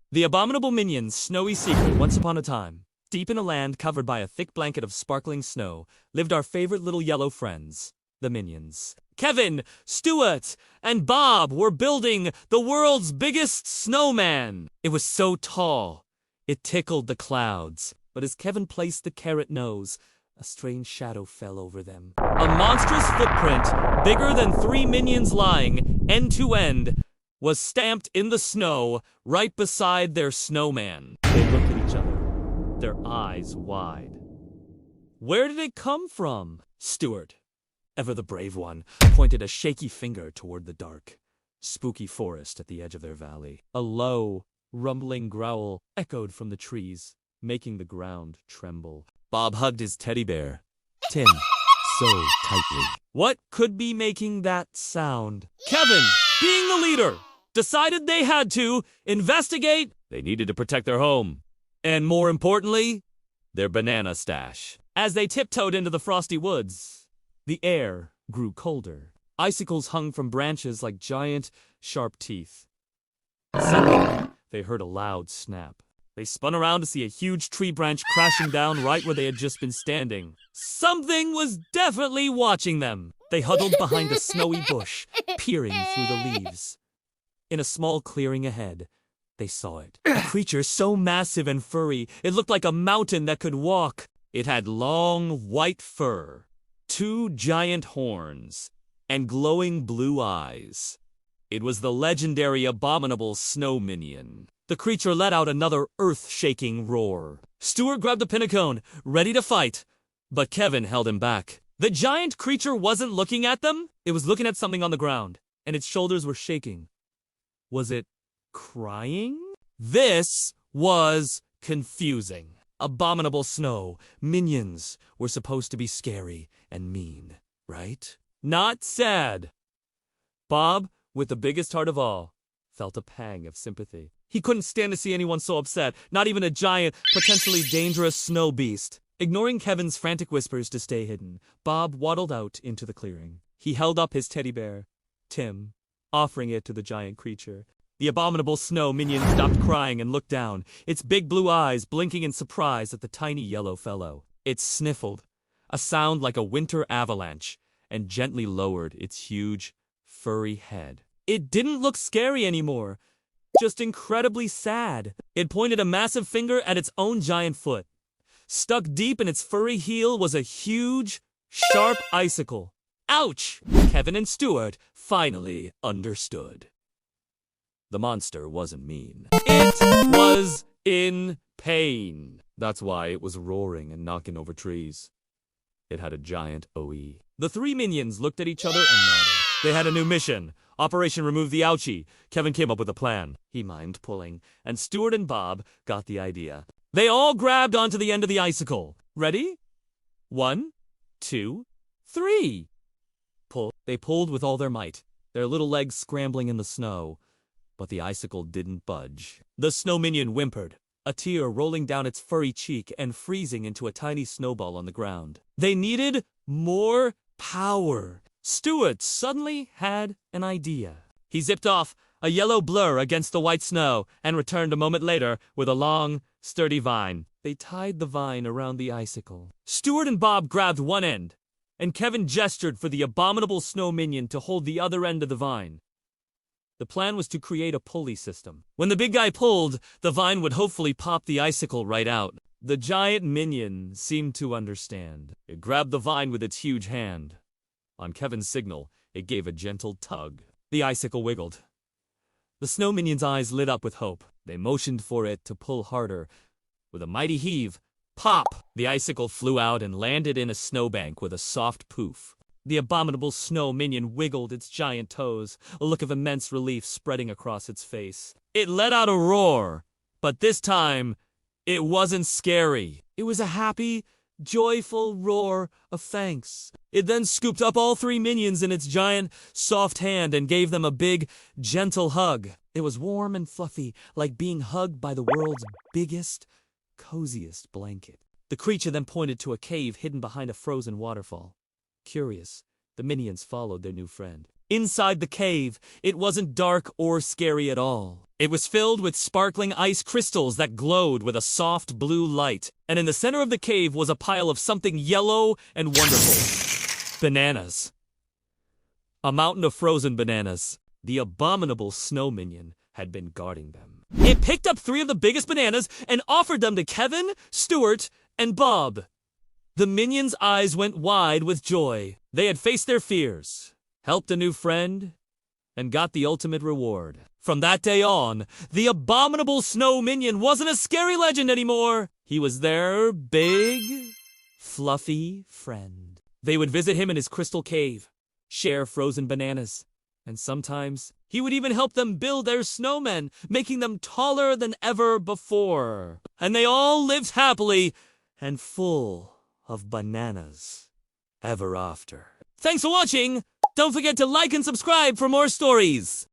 The abominable Minion's snowy secret. Once upon a time, deep in a land covered by a thick blanket of sparkling snow, lived our favorite little yellow friends, the Minions. Kevin, Stuart, and Bob were building the world's biggest snowman. It was so tall, it tickled the clouds. But as Kevin placed the carrot nose, a strange shadow fell over them. A monstrous footprint, bigger than 3 minions lying, end to end, was stamped in the snow right beside their snowman. They looked at each other, their eyes wide. Where did it come from? Stuart, ever the brave one, pointed a shaky finger toward the dark, spooky forest at the edge of their valley. A low, rumbling growl echoed from the trees, making the ground tremble. Bob hugged his teddy bear, Tim, so tightly. What could be making that sound? Kevin, being the leader, decided they had to investigate. They needed to protect their home. And more importantly, their banana stash. As they tiptoed into the frosty woods, the air grew colder. Icicles hung from branches like giant, sharp teeth. Suddenly, they heard a loud snap. They spun around to see a huge tree branch crashing down right where they had just been standing. Something was definitely watching them. They huddled behind a snowy bush, peering through the leaves. In a small clearing ahead, they saw it. A creature so massive and furry, it looked like a mountain that could walk. It had long, white fur, 2 giant horns, and glowing blue eyes. It was the legendary Abominable Snow Minion. The creature let out another earth-shaking roar. Stuart grabbed the pinnacone, ready to fight, but Kevin held him back. The giant creature wasn't looking at them. It was looking at something on the ground, and its shoulders were shaking. Was it crying? This was confusing. Abominable Snow Minions were supposed to be scary and mean, right? Not sad. Bob, with the biggest heart of all, felt a pang of sympathy. He couldn't stand to see anyone so upset, not even a giant, potentially dangerous snow beast. Ignoring Kevin's frantic whispers to stay hidden, Bob waddled out into the clearing. He held up his teddy bear, Tim, offering it to the giant creature. The Abominable Snow Minion stopped crying and looked down, its big blue eyes blinking in surprise at the tiny yellow fellow. It sniffled, a sound like a winter avalanche, and gently lowered its huge, furry head. It didn't look scary anymore, just incredibly sad. It pointed a massive finger at its own giant foot. Stuck deep in its furry heel was a huge, sharp icicle. Ouch! Kevin and Stuart finally understood. The monster wasn't mean. It was in pain. That's why it was roaring and knocking over trees. It had a giant OE. The 3 minions looked at each other and nodded. They had a new mission. Operation Remove the Ouchie. Kevin came up with a plan. He mimed pulling, and Stuart and Bob got the idea. They all grabbed onto the end of the icicle. Ready? 1, 2, 3. Pull. They pulled with all their might, their little legs scrambling in the snow. But the icicle didn't budge. The snow minion whimpered, a tear rolling down its furry cheek and freezing into a tiny snowball on the ground. They needed more power. Stuart suddenly had an idea. He zipped off, a yellow blur against the white snow, and returned a moment later with a long, sturdy vine. They tied the vine around the icicle. Stuart and Bob grabbed one end, and Kevin gestured for the Abominable Snow Minion to hold the other end of the vine. The plan was to create a pulley system. When the big guy pulled, the vine would hopefully pop the icicle right out. The giant minion seemed to understand. It grabbed the vine with its huge hand. On Kevin's signal, it gave a gentle tug. The icicle wiggled. The snow minion's eyes lit up with hope. They motioned for it to pull harder. With a mighty heave, pop! The icicle flew out and landed in a snowbank with a soft poof. The Abominable Snow Minion wiggled its giant toes, a look of immense relief spreading across its face. It let out a roar, but this time, it wasn't scary. It was a happy, joyful roar of thanks. It then scooped up all 3 minions in its giant, soft hand and gave them a big, gentle hug. It was warm and fluffy, like being hugged by the world's biggest, coziest blanket. The creature then pointed to a cave hidden behind a frozen waterfall. Curious, the minions followed their new friend. Inside the cave, it wasn't dark or scary at all. It was filled with sparkling ice crystals that glowed with a soft blue light, and in the center of the cave was a pile of something yellow and wonderful. Bananas. A mountain of frozen bananas. The abominable snow minion had been guarding them. It picked up 3 of the biggest bananas and offered them to Kevin, Stuart, and Bob. The minions' eyes went wide with joy. They had faced their fears, helped a new friend, and got the ultimate reward. From that day on, the abominable snow minion wasn't a scary legend anymore. He was their big, fluffy friend. They would visit him in his crystal cave, share frozen bananas, and sometimes he would even help them build their snowmen, making them taller than ever before. And they all lived happily and full of bananas ever after. Thanks for watching! Don't forget to like and subscribe for more stories!